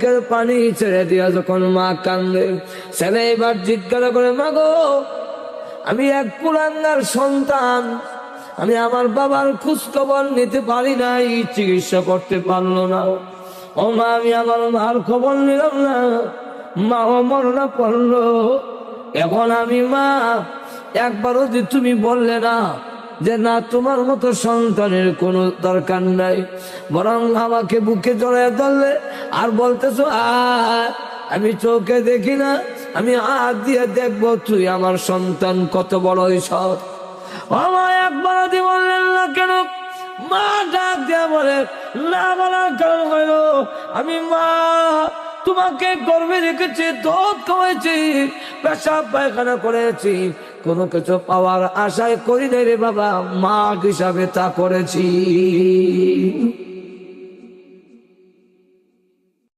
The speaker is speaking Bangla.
চোখের পানি ছেড়ে দিয়া যখন মা কান্দে, ছেলে এবার জিজ্ঞাসা করে, মা গো, আমি এক কুলাঙ্গার সন্তান, আমি আমার বাবার খোঁজ খবর নিতে পারি নাই, চিকিৎসা করতে পারলো না। ও মা, আমি আমার মার খবর নিলাম না, মাও মরনা পড়লো। এখন আমি মা, একবারও যে তুমি বললে না যে না তোমার মতো সন্তানের কোনো দরকার নাই, বরং আমাকে বুকে জড়ায় ধরলে আর বলতেছো আমি চোখে দেখি না, আমি হাত দিয়ে দেখবো তুই আমার সন্তান কত বড় ঈশ্বর। মা একবারও দিয়ে বললেন না কেন? মা ডাক দিয়া বলে, না বলার কারণ হইল আমি মা তোমাকে গর্ভে রেখেছি, দুধ খাওয়াইছি, পেশাব পায়খানা করেছি, কোনো কিছু পাওয়ার আশায় করি নাই রে বাবা, মা হিসাবে তা করেছি।